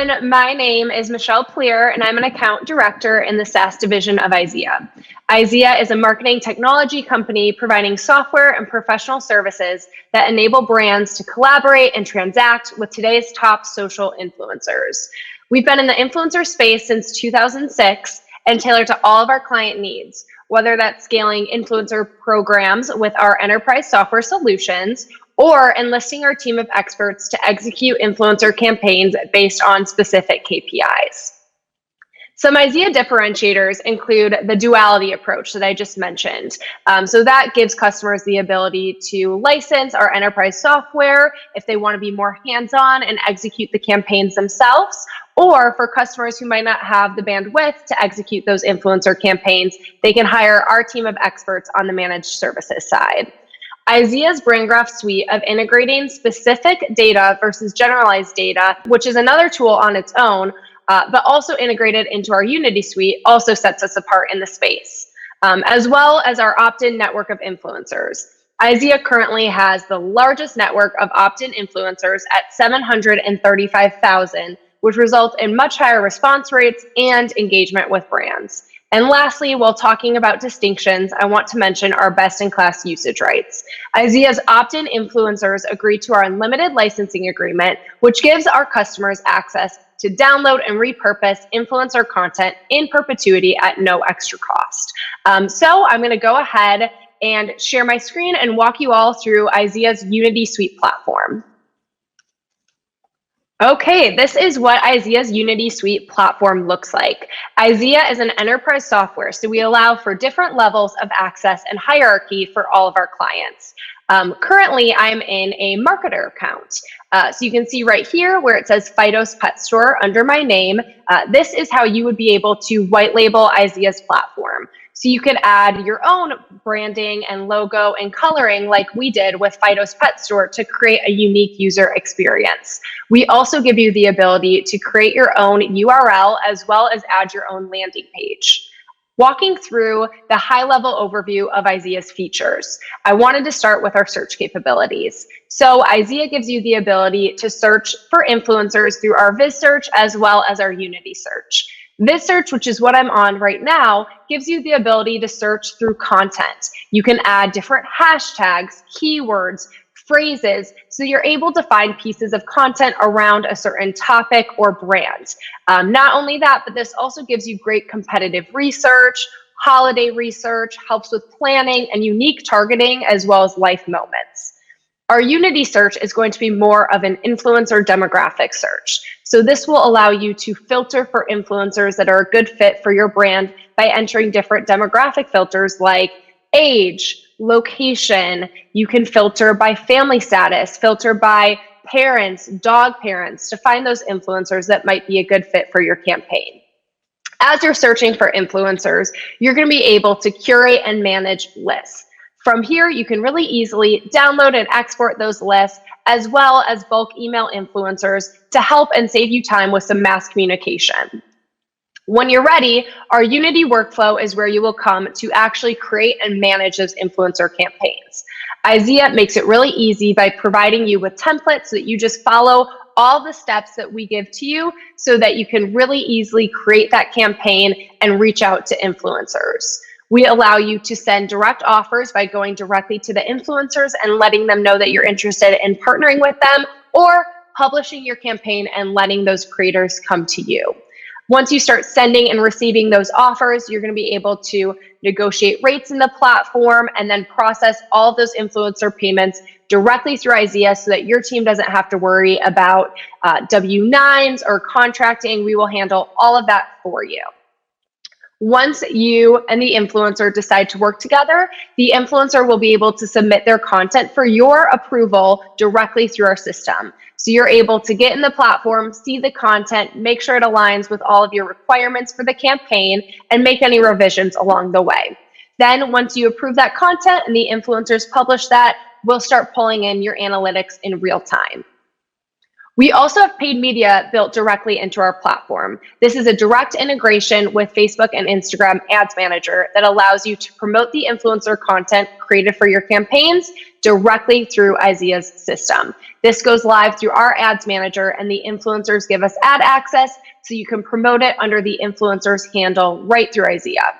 everyone. My name is Michelle Pleer, and I'm an account director in the SaaS division of Izea. Izea is a marketing technology company providing software and professional services that enable brands to collaborate and transact with today's top social influencers. We've been in the influencer space since 2006 and tailored to all of our client needs, whether that's scaling influencer programs with our enterprise software solutions or enlisting our team of experts to execute influencer campaigns based on specific KPIs. Some Izea differentiators include the duality approach that I just mentioned. So that gives customers the ability to license our enterprise software if they want to be more hands-on and execute the campaigns themselves, or for customers who might not have the bandwidth to execute those influencer campaigns, they can hire our team of experts on the managed services side. Izea's Brand Graph suite of integrating specific data versus generalized data, which is another tool on its own, but also integrated into our Unity suite, also sets us apart in the space, as well as our opt-in network of influencers. Izea currently has the largest network of opt-in influencers at 735,000, which results in much higher response rates and engagement with brands. And lastly, while talking about distinctions, I want to mention our best-in-class usage rights. Izea's opt-in influencers agree to our unlimited licensing agreement, which gives our customers access to download and repurpose influencer content in perpetuity at no extra cost. So I'm going to go ahead and share my screen and walk you all through Izea's Unity Suite platform. Okay, this is what Izea's Unity Suite platform looks like. Izea is an enterprise software, so we allow for different levels of access and hierarchy for all of our clients. Currently, I'm in a marketer account. So you can see right here where it says Fido's Pet Store under my name. This is how you would be able to white label Izea's platform. So you could add your own branding and logo and coloring like we did with Fido's Pet Store to create a unique user experience. We also give you the ability to create your own URL as well as add your own landing page. Walking through the high-level overview of Izea's features, I wanted to start with our search capabilities. So Izea gives you the ability to search for influencers through our Viz search as well as our Unity search. Viz search, which is what I'm on right now, gives you the ability to search through content. You can add different hashtags, keywords, phrases, so you're able to find pieces of content around a certain topic or brand. Not only that, but this also gives you great competitive research, holiday research, helps with planning and unique targeting, as well as life moments. Our Unity search is going to be more of an influencer demographic search. So this will allow you to filter for influencers that are a good fit for your brand by entering different demographic filters like age, location. You can filter by family status, filter by parents, dog parents, to find those influencers that might be a good fit for your campaign. As you're searching for influencers, you're going to be able to curate and manage lists. From here, you can really easily download and export those lists, as well as bulk email influencers to help and save you time with some mass communication. When you're ready, our Unity workflow is where you will come to actually create and manage those influencer campaigns. Izea makes it really easy by providing you with templates so that you just follow all the steps that we give to you so that you can really easily create that campaign and reach out to influencers. We allow you to send direct offers by going directly to the influencers and letting them know that you're interested in partnering with them, or publishing your campaign and letting those creators come to you. Once you start sending and receiving those offers, you're going to be able to negotiate rates in the platform and then process all of those influencer payments directly through Izea so that your team doesn't have to worry about W-9s or contracting. We will handle all of that for you. Once you and the influencer decide to work together, the influencer will be able to submit their content for your approval directly through our system. So you're able to get in the platform, see the content, make sure it aligns with all of your requirements for the campaign, and make any revisions along the way. Then once you approve that content and the influencers publish that, we'll start pulling in your analytics in real time. We also have paid media built directly into our platform. This is a direct integration with Facebook and Instagram Ads Manager that allows you to promote the influencer content created for your campaigns directly through Izea's system. This goes live through our Ads Manager, and the influencers give us ad access so you can promote it under the influencer's handle right through Izea.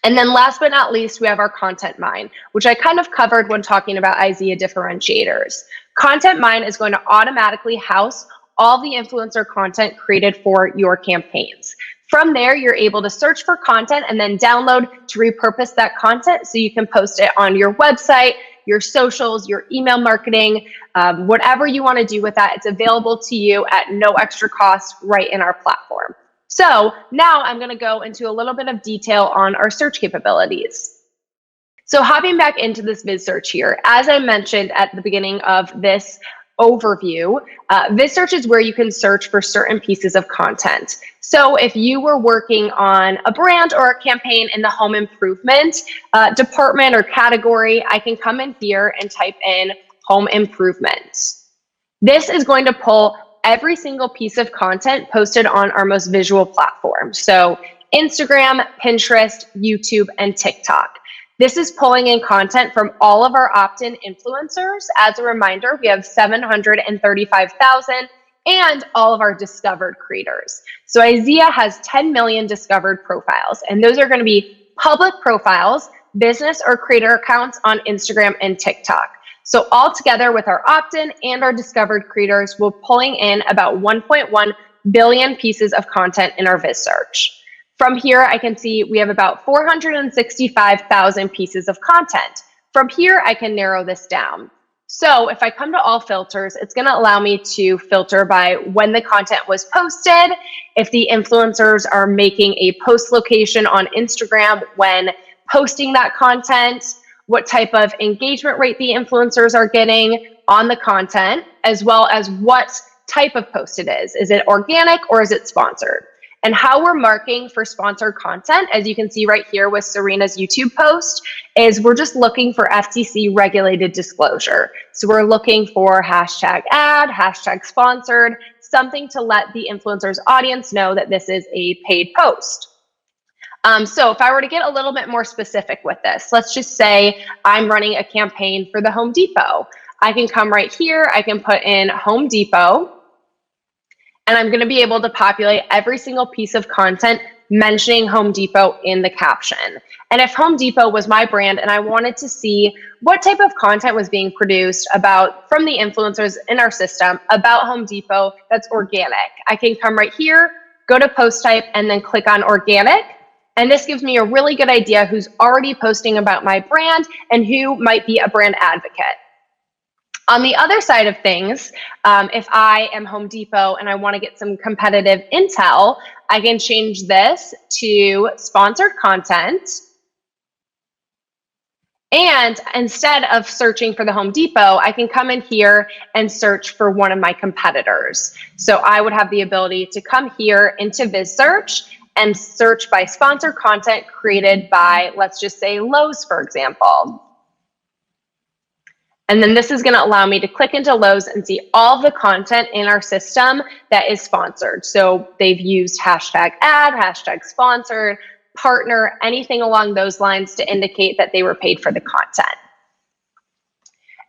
And then last but not least, we have our Content Mine, which I kind of covered when talking about Izea differentiators. Content Mine is going to automatically house all the influencer content created for your campaigns. From there, you're able to search for content and then download to repurpose that content so you can post it on your website, your socials, your email marketing, whatever you want to do with that. It's available to you at no extra cost right in our platform. So now I'm going to go into a little bit of detail on our search capabilities. So hopping back into this Viz search here, as I mentioned at the beginning of this overview, Viz search is where you can search for certain pieces of content. So if you were working on a brand or a campaign in the home improvement department or category, I can come in here and type in home improvement. This is going to pull every single piece of content posted on our most visual platform. So Instagram, Pinterest, YouTube, and TikTok. This is pulling in content from all of our opt-in influencers. As a reminder, we have 735,000 and all of our discovered creators. So Izea has 10 million discovered profiles, and those are going to be public profiles, business or creator accounts on Instagram and TikTok. So all together with our opt-in and our discovered creators, we're pulling in about 1.1 billion pieces of content in our Viz search. From here, I can see we have about 465,000 pieces of content. From here, I can narrow this down. So if I come to all filters, it's going to allow me to filter by when the content was posted, if the influencers are making a post location on Instagram when posting that content, what type of engagement rate the influencers are getting on the content, as well as what type of post it is. Is it organic or is it sponsored? And how we're marking for sponsored content, as you can see right here with Serena's YouTube post, is we're just looking for FTC regulated disclosure. So we're looking for hashtag ad, hashtag sponsored, something to let the influencer's audience know that this is a paid post. So if I were to get a little bit more specific with this, let's just say I'm running a campaign for the Home Depot. I can come right here, I can put in Home Depot, and I'm going to be able to populate every single piece of content mentioning Home Depot in the caption. And if Home Depot was my brand and I wanted to see what type of content was being produced from the influencers in our system about Home Depot that's organic, I can come right here, go to post type, and then click on organic. And this gives me a really good idea who's already posting about my brand and who might be a brand advocate. On the other side of things, if I am Home Depot and I want to get some competitive intel, I can change this to sponsored content. And instead of searching for the Home Depot, I can come in here and search for one of my competitors. So I would have the ability to come here into Viz search and search by sponsored content created by, let's just say, Lowe's, for example. And then this is going to allow me to click into Lowe's and see all the content in our system that is sponsored. So they've used hashtag ad, hashtag sponsored, partner, anything along those lines to indicate that they were paid for the content.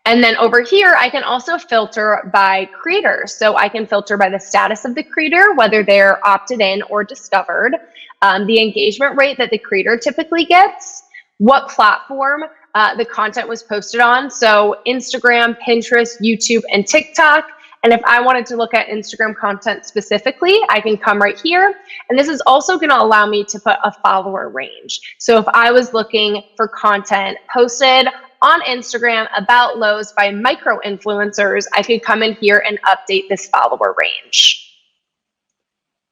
And then over here, I can also filter by creators. So I can filter by the status of the creator, whether they're opted in or discovered, the engagement rate that the creator typically gets, what platform the content was posted on. So Instagram, Pinterest, YouTube, and TikTok. And if I wanted to look at Instagram content specifically, I can come right here. And this is also going to allow me to put a follower range. So if I was looking for content posted on Instagram about Lowe's by micro influencers, I could come in here and update this follower range.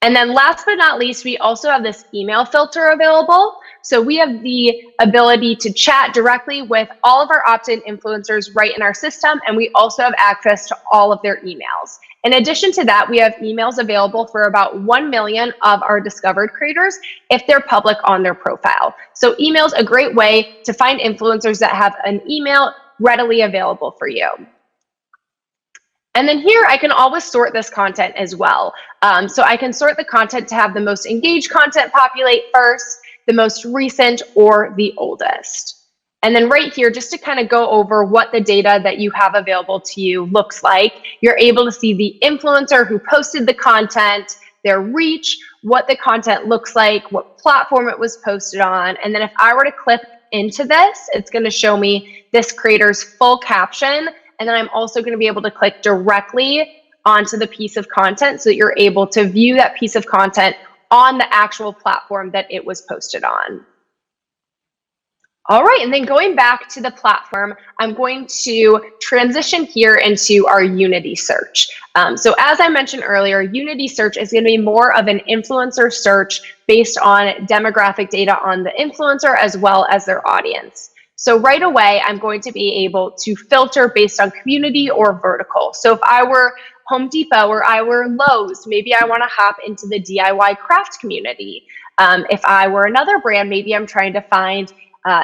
And then last but not least, we also have this email filter available. So we have the ability to chat directly with all of our opt-in influencers right in our system, and we also have access to all of their emails. In addition to that, we have emails available for about 1 million of our discovered creators if they're public on their profile. So email's a great way to find influencers that have an email readily available for you. And then here I can always sort this content as well. So I can sort the content to have the most engaged content populate first, the most recent, or the oldest. And then right here, just to kind of go over what the data that you have available to you looks like, you're able to see the influencer who posted the content, their reach, what the content looks like, what platform it was posted on. And then if I were to click into this, it's going to show me this creator's full caption. And then I'm also going to be able to click directly onto the piece of content so that you're able to view that piece of content on the actual platform that it was posted on. All right, and then going back to the platform, I'm going to transition here into our Unity search. So as I mentioned earlier, Unity search is going to be more of an influencer search based on demographic data on the influencer as well as their audience. So right away, I'm going to be able to filter based on community or vertical. So if I were Home Depot or I were Lowe's, maybe I want to hop into the DIY craft community. If I were another brand, maybe I'm trying to find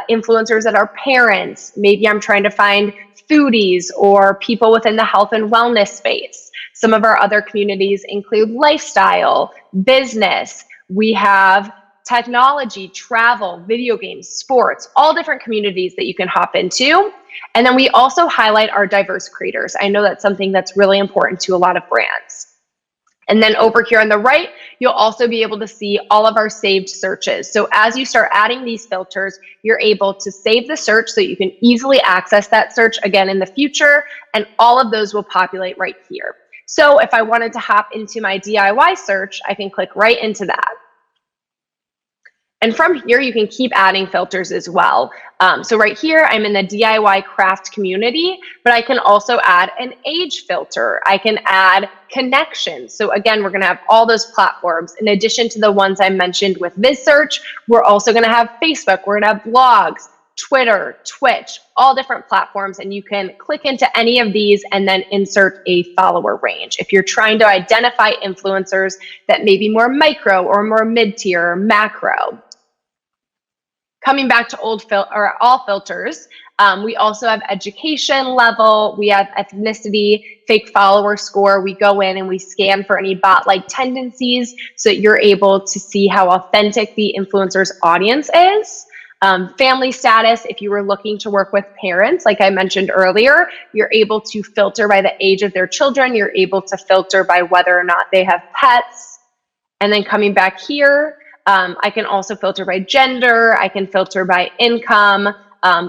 influencers that are parents. Maybe I'm trying to find foodies or people within the health and wellness space. Some of our other communities include lifestyle, business. We have technology, travel, video games, sports, all different communities that you can hop into. And then we also highlight our diverse creators. I know that's something that's really important to a lot of brands. And then over here on the right, you'll also be able to see all of our saved searches. So as you start adding these filters, you're able to save the search so you can easily access that search again in the future, and all of those will populate right here. So if I wanted to hop into my DIY search, I can click right into that. And from here, you can keep adding filters as well. So right here, I'm in the DIY craft community, but I can also add an age filter. I can add connections. So again, we're gonna have all those platforms. In addition to the ones I mentioned with VizSearch, we're also gonna have Facebook, we're gonna have blogs, Twitter, Twitch, all different platforms, and you can click into any of these and then insert a follower range. If you're trying to identify influencers that may be more micro or more mid-tier or macro. Coming back to all filters, we also have education level, we have ethnicity, fake follower score. We go in and we scan for any bot-like tendencies so that you're able to see how authentic the influencer's audience is. Family status, if you were looking to work with parents, like I mentioned earlier, you're able to filter by the age of their children. You're able to filter by whether or not they have pets. And then coming back here, I can also filter by gender. I can filter by income,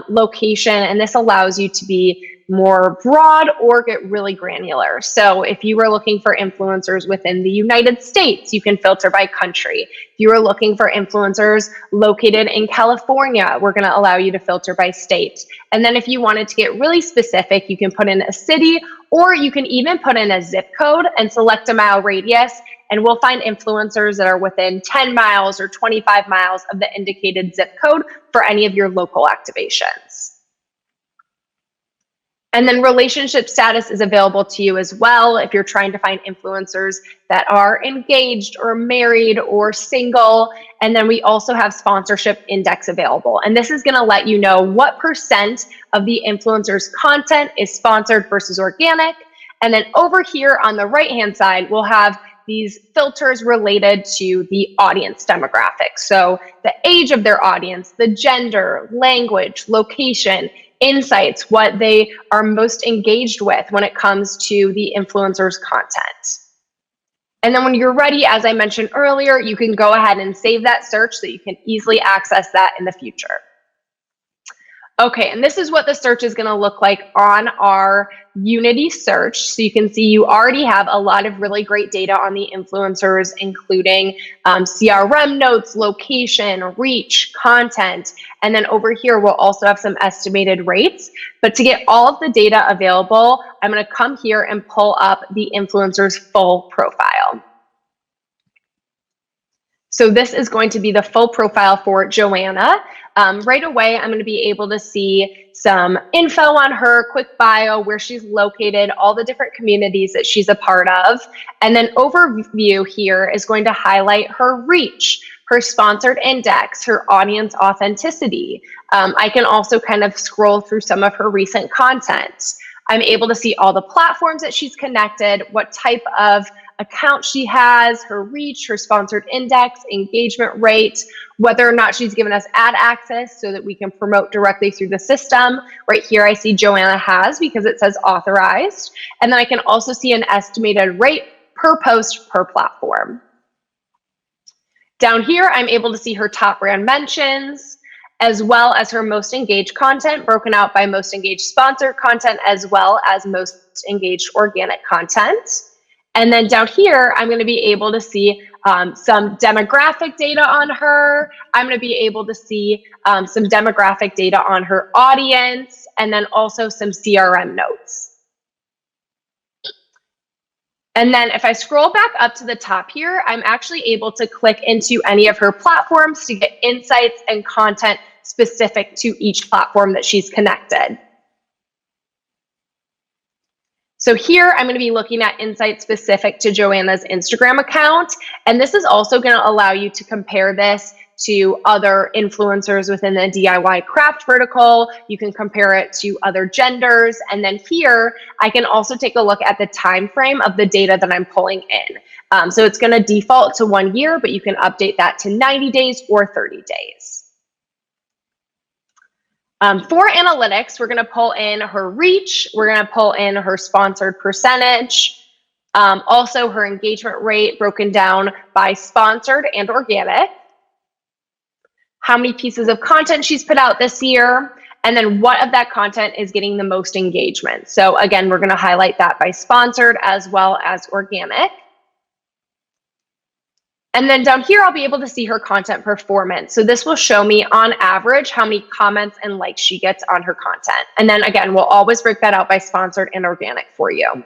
location, and this allows you to be more broad or get really granular. So if you were looking for influencers within the United States, you can filter by country. If you are looking for influencers located in California, we're going to allow you to filter by state. And then if you wanted to get really specific, you can put in a city, or you can even put in a zip code and select a mile radius, and we'll find influencers that are within 10 miles or 25 miles of the indicated zip code for any of your local activations. And then relationship status is available to you as well if you're trying to find influencers that are engaged or married or single. And then we also have sponsorship index available. And this is going to let you know what % of the influencer's content is sponsored versus organic. And then over here on the right-hand side, we'll have these filters related to the audience demographics. So the age of their audience, the gender, language, location, insights, what they are most engaged with when it comes to the influencer's content. And then when you're ready, as I mentioned earlier, you can go ahead and save that search so you can easily access that in the future. Okay, and this is what the search is going to look like on our Unity search. So you can see you already have a lot of really great data on the influencers, including CRM notes, location, reach, content. And then over here, we'll also have some estimated rates. But to get all of the data available, I'm going to come here and pull up the influencer's full profile. So this is going to be the full profile for Joanna. Right away, I'm going to be able to see some info on her, quick bio, where she's located, all the different communities that she's a part of. And then overview here is going to highlight her reach, her sponsored index, her audience authenticity. I can also kind of scroll through some of her recent content. I'm able to see all the platforms that she's connected, what type of account she has, her reach, her sponsored index, engagement rate, whether or not she's given us ad access so that we can promote directly through the system. Right here, I see Joanna has because it says authorized. And then I can also see an estimated rate per post per platform. Down here, I'm able to see her top brand mentions, as well as her most engaged content broken out by most engaged sponsored content, as well as most engaged organic content. And then down here, I'm going to be able to see some demographic data on her. I'm going to be able to see some demographic data on her audience, and then also some CRM notes. And then if I scroll back up to the top here, I'm actually able to click into any of her platforms to get insights and content specific to each platform that she's connected. So here I'm going to be looking at insights specific to Joanna's Instagram account. And this is also going to allow you to compare this to other influencers within the DIY craft vertical. You can compare it to other genders. And then here, I can also take a look at the time frame of the data that I'm pulling in. So it's going to default to 1 year, but you can update that to 90 days or 30 days. For analytics, we're going to pull in her reach. We're going to pull in her sponsored percentage. Also her engagement rate broken down by sponsored and organic. How many pieces of content she's put out this year, and then what of that content is getting the most engagement. So again, we're going to highlight that by sponsored as well as organic. And then down here, I'll be able to see her content performance. So this will show me on average how many comments and likes she gets on her content. And then again, we'll always break that out by sponsored and organic for you.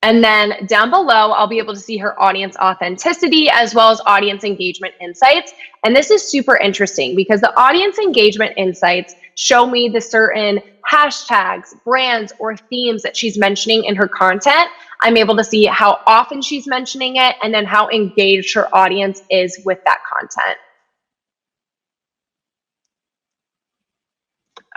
And then down below, I'll be able to see her audience authenticity as well as audience engagement insights. And this is super interesting because the audience engagement insights show me the certain hashtags, brands, or themes that she's mentioning in her content. I'm able to see how often she's mentioning it and then how engaged her audience is with that content.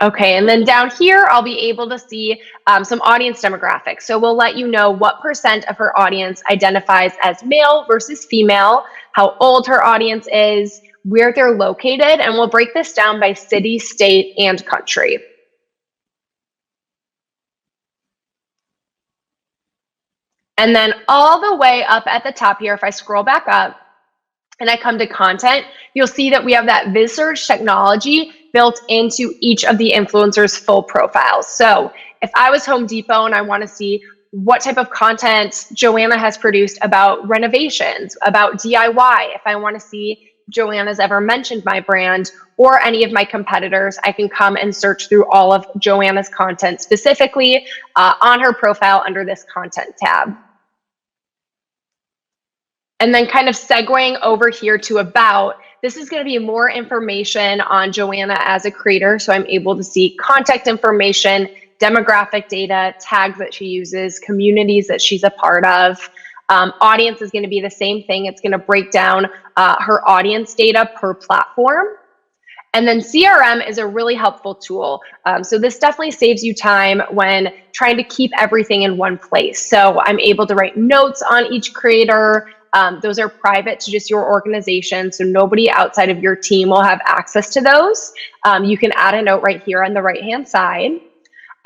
Okay, and then down here, I'll be able to see some audience demographics. So we'll let you know what % of her audience identifies as male versus female, how old her audience is, where they're located, and we'll break this down by city, state, and country. And then all the way up at the top here, if I scroll back up and I come to content, you'll see that we have that Viz Search technology built into each of the influencers' full profiles. So if I was Home Depot and I want to see what type of content Joanna has produced about renovations, about DIY, if I want to see Joanna's ever mentioned my brand or any of my competitors, I can come and search through all of Joanna's content specifically on her profile under this content tab. And then kind of segueing over here to about, this is going to be more information on Joanna as a creator. So I'm able to see contact information, demographic data, tags that she uses, communities that she's a part of. Audience is going to be the same thing. It's going to break down her audience data per platform. And then CRM is a really helpful tool. So this definitely saves you time when trying to keep everything in one place. So I'm able to write notes on each creator. Those are private to just your organization, so nobody outside of your team will have access to those. You can add a note right here on the right-hand side.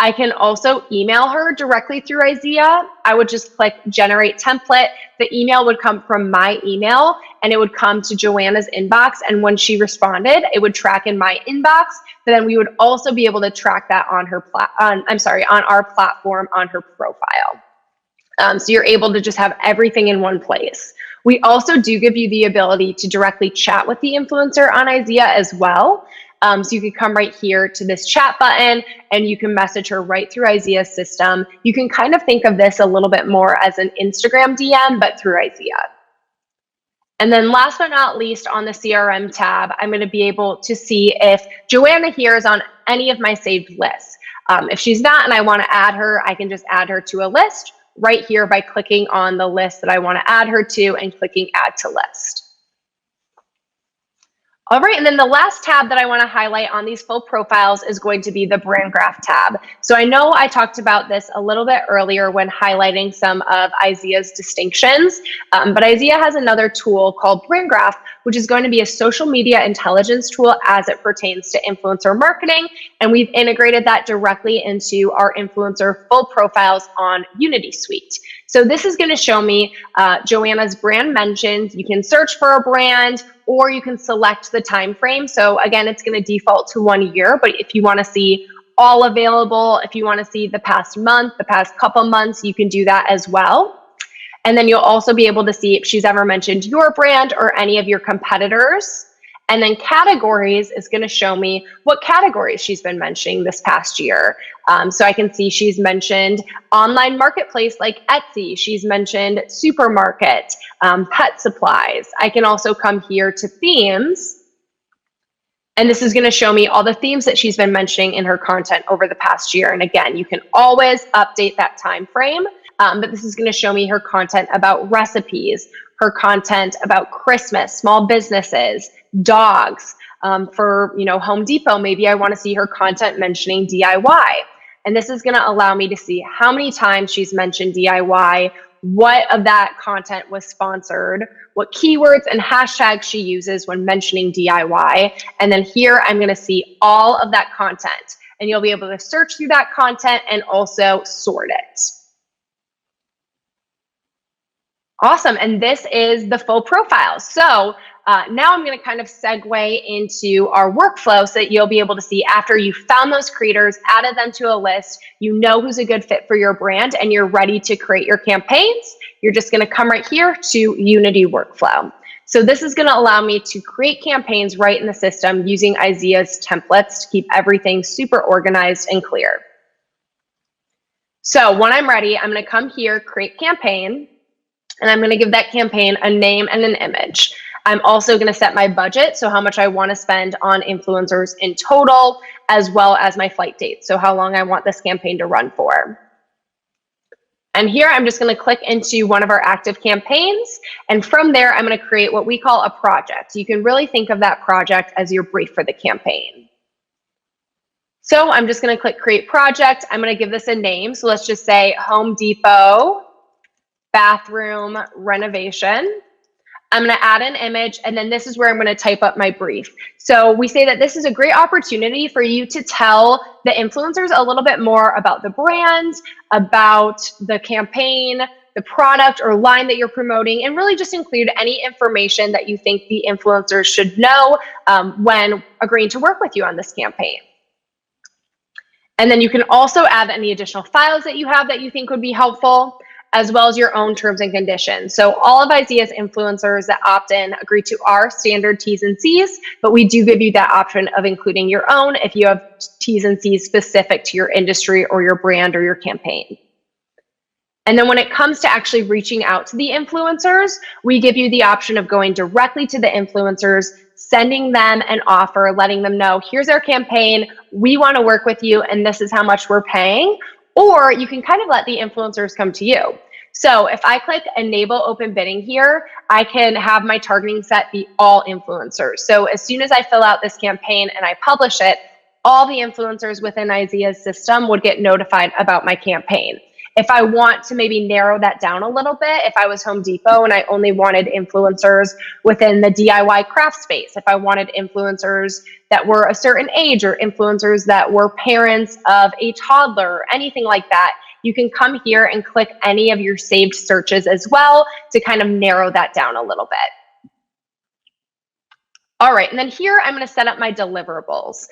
I can also email her directly through Izea. I would just click generate template. The email would come from my email and it would come to Joanna's inbox. And when she responded, it would track in my inbox. But then we would also be able to track that on her on our platform, on her profile. So you're able to just have everything in one place. We also do give you the ability to directly chat with the influencer on Izea as well. So you can come right here to this chat button and you can message her right through Izea's system. You can kind of think of this a little bit more as an Instagram DM, but through Izea. And then last but not least, on the CRM tab, I'm going to be able to see if Joanna here is on any of my saved lists. If she's not and I want to add her, I can just add her to a list right here by clicking on the list that I want to add her to and clicking add to list. All right, and then the last tab that I want to highlight on these full profiles is going to be the brand graph tab. So I know I talked about this a little bit earlier when highlighting some of Izea's distinctions, but Izea has another tool called brand graph, which is going to be a social media intelligence tool as it pertains to influencer marketing, and we've integrated that directly into our influencer full profiles on Unity Suite. So this is going to show me Joanna's brand mentions. You can search for a brand, or you can select the time frame. So again, it's going to default to 1 year, but if you want to see all available, if you want to see the past month, the past couple months, you can do that as well. And then you'll also be able to see if she's ever mentioned your brand or any of your competitors. And then categories is going to show me what categories she's been mentioning this past year. So I can see she's mentioned online marketplace like Etsy. She's mentioned supermarket, pet supplies. I can also come here to themes. And this is going to show me all the themes that she's been mentioning in her content over the past year. And again, you can always update that time frame. But this is going to show me her content about recipes, her content about Christmas, small businesses, dogs. For Home Depot, maybe I want to see her content mentioning DIY. And this is going to allow me to see how many times she's mentioned DIY, what of that content was sponsored, what keywords and hashtags she uses when mentioning DIY. And then here I'm going to see all of that content. And you'll be able to search through that content and also sort it. Awesome, and this is the full profile. So now I'm going to kind of segue into our workflow so that you'll be able to see after you found those creators, added them to a list, you know who's a good fit for your brand, and you're ready to create your campaigns. You're just going to come right here to Unity Workflow. So this is going to allow me to create campaigns right in the system using Izea's templates to keep everything super organized and clear. So when I'm ready, I'm going to come here, create campaign. And I'm going to give that campaign a name and an image. I'm also going to set my budget, so how much I want to spend on influencers in total, as well as my flight date, so how long I want this campaign to run for. And here I'm just going to click into one of our active campaigns, and from there I'm going to create what we call a project. You can really think of that project as your brief for the campaign. So I'm just going to click Create Project. I'm going to give this a name, so let's just say Home Depot bathroom renovation. I'm going to add an image, and then this is where I'm going to type up my brief. So we say that this is a great opportunity for you to tell the influencers a little bit more about the brand, about the campaign, the product or line that you're promoting, and really just include any information that you think the influencers should know when agreeing to work with you on this campaign. And then you can also add any additional files that you have that you think would be helpful, as well as your own terms and conditions. So all of Izea's influencers that opt in agree to our standard T's and C's, but we do give you that option of including your own if you have T's and C's specific to your industry or your brand or your campaign. And then when it comes to actually reaching out to the influencers, we give you the option of going directly to the influencers, sending them an offer, letting them know, here's our campaign, we want to work with you, and this is how much we're paying. Or you can kind of let the influencers come to you. So if I click Enable Open Bidding here, I can have my targeting set be all influencers. So as soon as I fill out this campaign and I publish it, all the influencers within Izea's system would get notified about my campaign. If I want to maybe narrow that down a little bit, if I was Home Depot and I only wanted influencers within the DIY craft space, if I wanted influencers that were a certain age or influencers that were parents of a toddler or anything like that, you can come here and click any of your saved searches as well to kind of narrow that down a little bit. All right, and then here I'm going to set up my deliverables.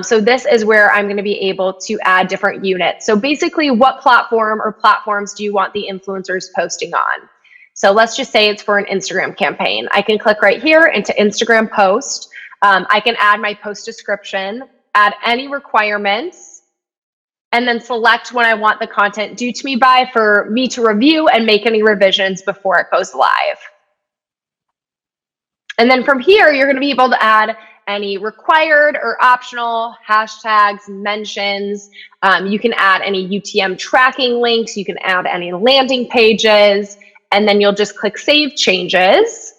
So this is where I'm going to be able to add different units. So basically, what platform or platforms do you want the influencers posting on? So let's just say it's for an Instagram campaign. I can click right here into Instagram post. I can add my post description, add any requirements, and then select when I want the content due to me by for me to review and make any revisions before it goes live. And then from here, you're going to be able to add any required or optional hashtags, mentions. You can add any UTM tracking links. You can add any landing pages, and then you'll just click Save Changes.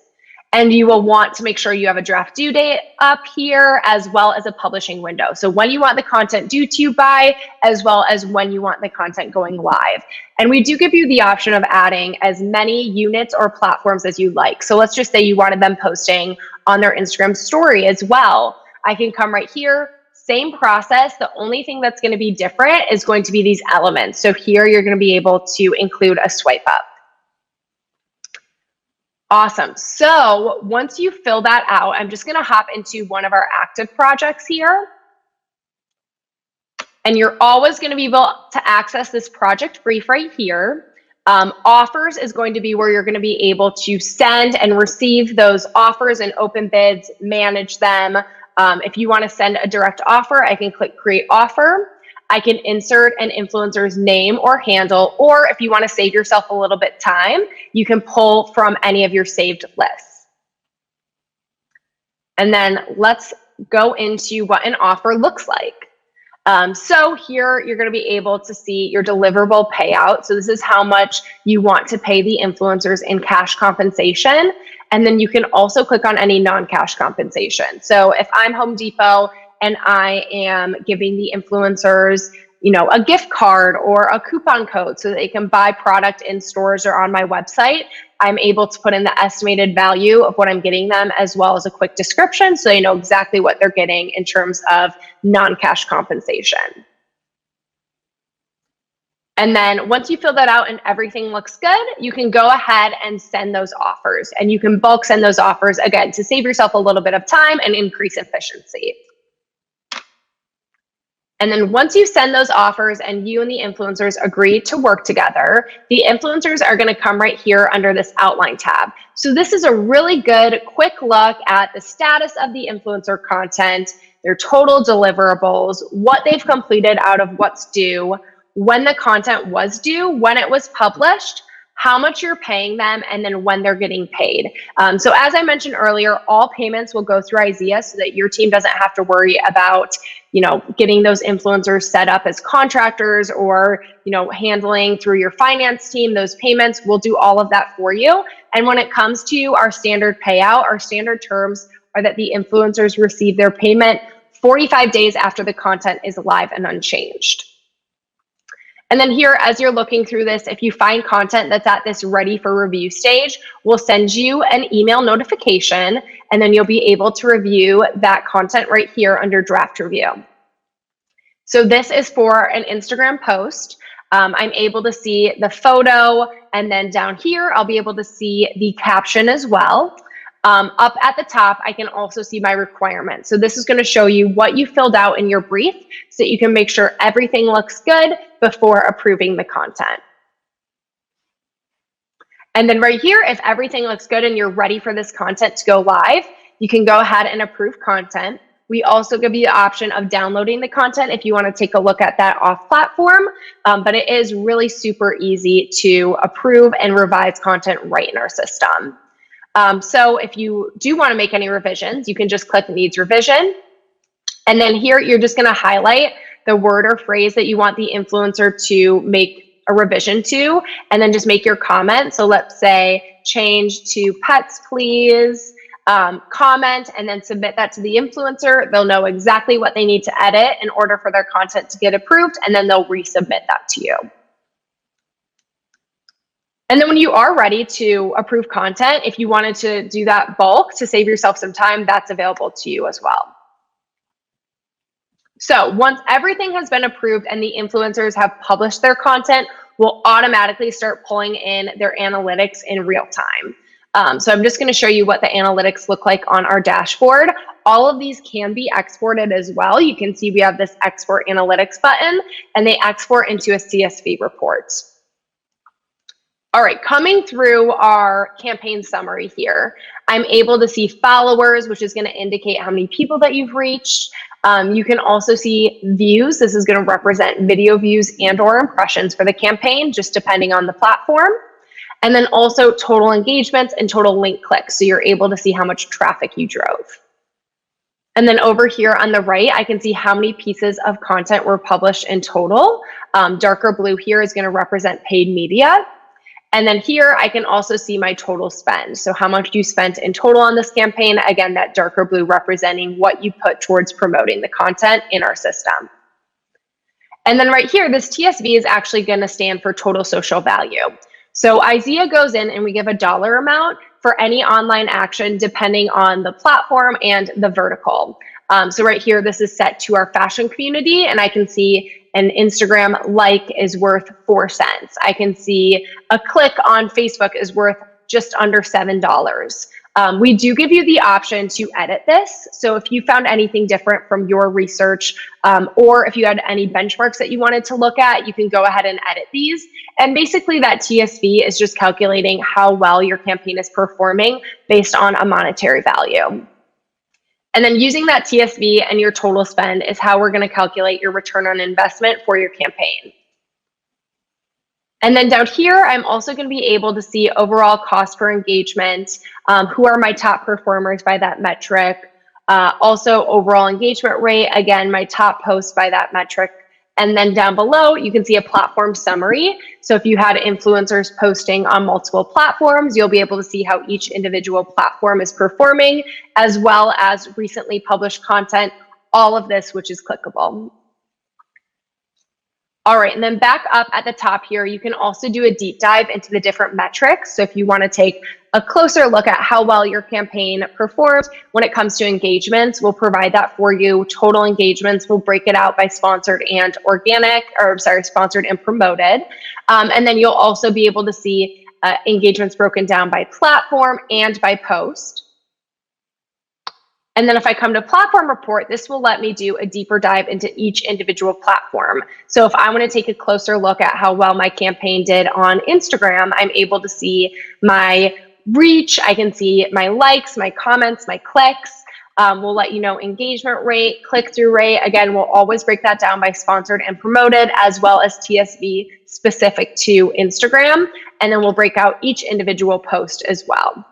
And you will want to make sure you have a draft due date up here, as well as a publishing window. So when you want the content due to you by, as well as when you want the content going live. And we do give you the option of adding as many units or platforms as you like. So let's just say you wanted them posting on their Instagram story as well. I can come right here, same process. The only thing that's going to be different is going to be these elements. So here you're going to be able to include a swipe up. Awesome. So once you fill that out, I'm just going to hop into one of our active projects here. And you're always going to be able to access this project brief right here. Offers is going to be where you're going to be able to send and receive those offers and open bids, manage them. If you want to send a direct offer, I can click create offer. I can insert an influencer's name or handle, or if you want to save yourself a little bit time, you can pull from any of your saved lists. And then let's go into what an offer looks like. So here you're going to be able to see your deliverable payout. So this is how much you want to pay the influencers in cash compensation. And then you can also click on any non-cash compensation. So if I'm Home Depot and I am giving the influencers, a gift card or a coupon code so that they can buy product in stores or on my website, I'm able to put in the estimated value of what I'm getting them, as well as a quick description so they know exactly what they're getting in terms of non-cash compensation. And then once you fill that out and everything looks good, you can go ahead and send those offers. And you can bulk send those offers, again, to save yourself a little bit of time and increase efficiency. And then once you send those offers and you and the influencers agree to work together, the influencers are going to come right here under this outline tab. So this is a really good quick look at the status of the influencer content, their total deliverables, what they've completed out of what's due, when the content was due, when it was published, how much you're paying them, and then when they're getting paid. So as I mentioned earlier, all payments will go through Izea so that your team doesn't have to worry about, getting those influencers set up as contractors or, handling through your finance team, those payments. We'll do all of that for you. And when it comes to our standard payout, our standard terms are that the influencers receive their payment 45 days after the content is live and unchanged. And then here, as you're looking through this, if you find content that's at this ready for review stage, we'll send you an email notification, and then you'll be able to review that content right here under draft review. So this is for an Instagram post. I'm able to see the photo, and then down here, I'll be able to see the caption as well. Up at the top, I can also see my requirements. So this is going to show you what you filled out in your brief so that you can make sure everything looks good before approving the content. And then right here, if everything looks good and you're ready for this content to go live, you can go ahead and approve content. We also give you the option of downloading the content if you want to take a look at that off platform, but it is really super easy to approve and revise content right in our system. So if you do want to make any revisions, you can just click needs revision. And then here, you're just going to highlight the word or phrase that you want the influencer to make a revision to, and then just make your comment. So let's say change to pets, please, comment, and then submit that to the influencer. They'll know exactly what they need to edit in order for their content to get approved, and then they'll resubmit that to you. And then when you are ready to approve content, if you wanted to do that bulk to save yourself some time, that's available to you as well. So once everything has been approved and the influencers have published their content, we'll automatically start pulling in their analytics in real time. So I'm just going to show you what the analytics look like on our dashboard. All of these can be exported as well. You can see we have this export analytics button, and they export into a CSV report. All right, coming through our campaign summary here, I'm able to see followers, which is going to indicate how many people that you've reached. You can also see views. This is going to represent video views and/or impressions for the campaign, just depending on the platform. And then also total engagements and total link clicks. So you're able to see how much traffic you drove. And then over here on the right, I can see how many pieces of content were published in total. Darker blue here is going to represent paid media. And then here I can also see my total spend. So how much you spent in total on this campaign. Again, that darker blue representing what you put towards promoting the content in our system. And then right here, this TSV is actually going to stand for total social value. So Izea goes in and we give a dollar amount for any online action depending on the platform and the vertical. So right here, this is set to our fashion community, and I can see an Instagram like is worth 4 cents. I can see a click on Facebook is worth just under $7. We do give you the option to edit this. So if you found anything different from your research, or if you had any benchmarks that you wanted to look at, you can go ahead and edit these. And basically that TSV is just calculating how well your campaign is performing based on a monetary value. And then using that TSV and your total spend is how we're going to calculate your return on investment for your campaign. And then down here, I'm also going to be able to see overall cost per engagement, who are my top performers by that metric, also overall engagement rate, again, my top posts by that metric. And then down below, you can see a platform summary. So if you had influencers posting on multiple platforms, you'll be able to see how each individual platform is performing, as well as recently published content, all of this, which is clickable. All right, and then back up at the top here, you can also do a deep dive into the different metrics. So if you want to take a closer look at how well your campaign performs when it comes to engagements, we'll provide that for you. Total engagements, we'll break it out by sponsored and organic, or sorry, sponsored and promoted. And then you'll also be able to see engagements broken down by platform and by post. And then if I come to platform report, this will let me do a deeper dive into each individual platform. So if I want to take a closer look at how well my campaign did on Instagram, I'm able to see my reach. I can see my likes, my comments, my clicks. We'll let you know engagement rate, click-through rate. Again, we'll always break that down by sponsored and promoted, as well as TSV specific to Instagram. And then we'll break out each individual post as well.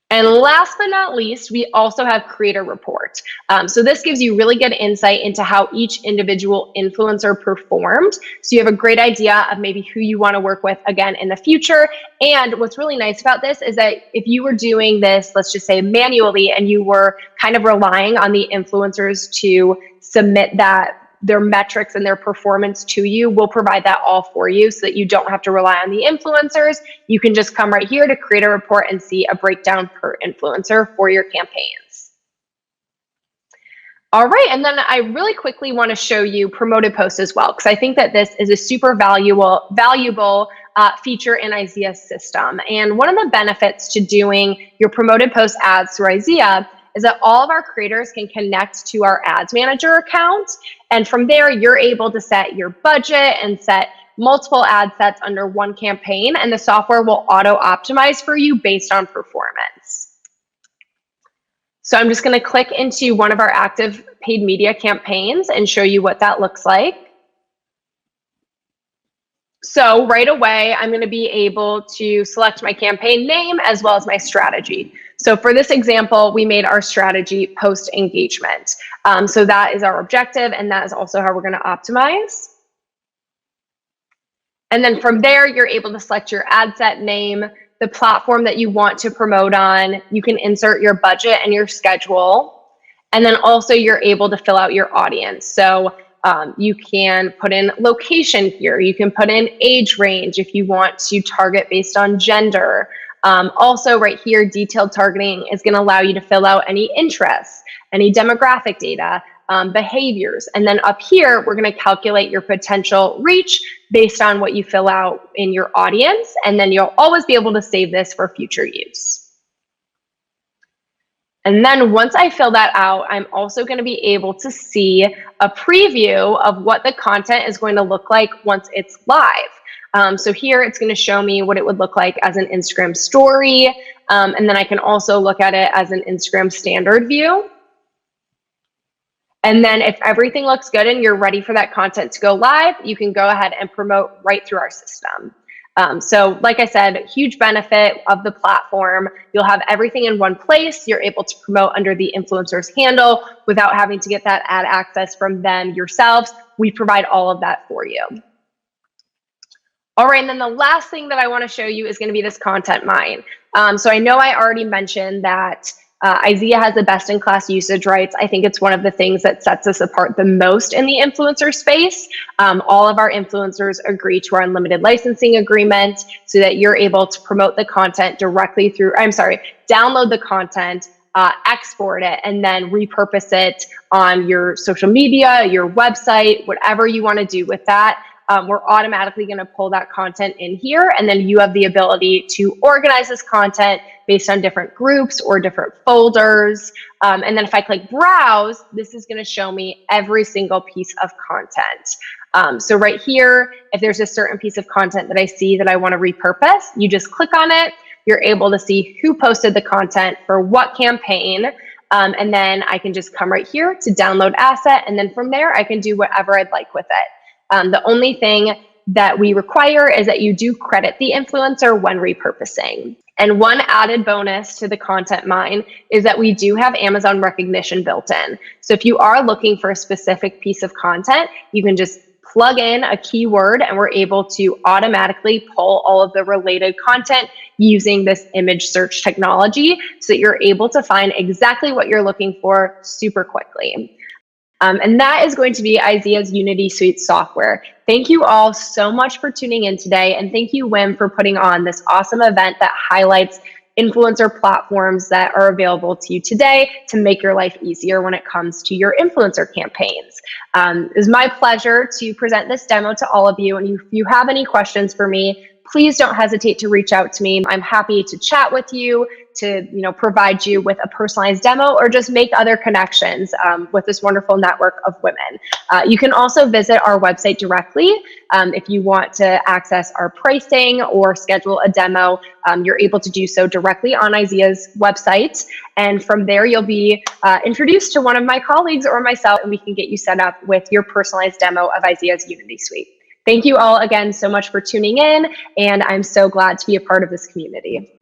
And last but not least, we also have creator report. So this gives you really good insight into how each individual influencer performed. So you have a great idea of maybe who you want to work with again in the future. And what's really nice about this is that if you were doing this, let's just say manually, and you were kind of relying on the influencers to submit their metrics and their performance to you, we'll provide that all for you so that you don't have to rely on the influencers. You can just come right here to create a report and see a breakdown per influencer for your campaigns. All right, and then I really quickly want to show you promoted posts as well, because I think that this is a super valuable feature in Izea's system. And one of the benefits to doing your promoted post ads through Izea is that all of our creators can connect to our ads manager account. And from there, you're able to set your budget and set multiple ad sets under one campaign, and the software will auto optimize for you based on performance. So I'm just going to click into one of our active paid media campaigns and show you what that looks like. So right away, I'm going to be able to select my campaign name as well as my strategy. So for this example, we made our strategy post engagement. So that is our objective, and that is also how we're going to optimize. And then from there, you're able to select your ad set name, the platform that you want to promote on. You can insert your budget and your schedule. And then also you're able to fill out your audience. So you can put in location here. You can put in age range if you want to target based on gender. Also right here, detailed targeting is going to allow you to fill out any interests, any demographic data, behaviors. And then up here, we're going to calculate your potential reach based on what you fill out in your audience. And then you'll always be able to save this for future use. And then once I fill that out, I'm also going to be able to see a preview of what the content is going to look like once it's live. So here it's going to show me what it would look like as an Instagram story. And then I can also look at it as an Instagram standard view. And then if everything looks good and you're ready for that content to go live, you can go ahead and promote right through our system. So like I said, huge benefit of the platform. You'll have everything in one place. You're able to promote under the influencer's handle without having to get that ad access from them yourselves. We provide all of that for you. All right, and then the last thing that I want to show you is going to be this content mine. So I know I already mentioned that Izea has the best-in-class usage rights. I think it's one of the things that sets us apart the most in the influencer space. All of our influencers agree to our unlimited licensing agreement so that you're able to promote the content directly through, download the content, export it, and then repurpose it on your social media, your website, whatever you want to do with that. We're automatically going to pull that content in here, and then you have the ability to organize this content based on different groups or different folders. And then if I click browse, this is going to show me every single piece of content. So right here, if there's a certain piece of content that I see that I want to repurpose, you just click on it. You're able to see who posted the content for what campaign. And then I can just come right here to download asset. And then from there, I can do whatever I'd like with it. The only thing that we require is that you do credit the influencer when repurposing. And one added bonus to the content mine is that we do have Amazon recognition built in. So if you are looking for a specific piece of content, you can just plug in a keyword and we're able to automatically pull all of the related content using this image search technology so that you're able to find exactly what you're looking for super quickly. And that is going to be Izea's Unity Suite software. Thank you all so much for tuning in today. And thank you, Wim, for putting on this awesome event that highlights influencer platforms that are available to you today to make your life easier when it comes to your influencer campaigns. It was my pleasure to present this demo to all of you. And if you have any questions for me, please don't hesitate to reach out to me. I'm happy to chat with you, to provide you with a personalized demo or just make other connections with this wonderful network of women. You can also visit our website directly if you want to access our pricing or schedule a demo. You're able to do so directly on Izea's website. And from there, you'll be introduced to one of my colleagues or myself, and we can get you set up with your personalized demo of Izea's Unity Suite. Thank you all again so much for tuning in, and I'm so glad to be a part of this community.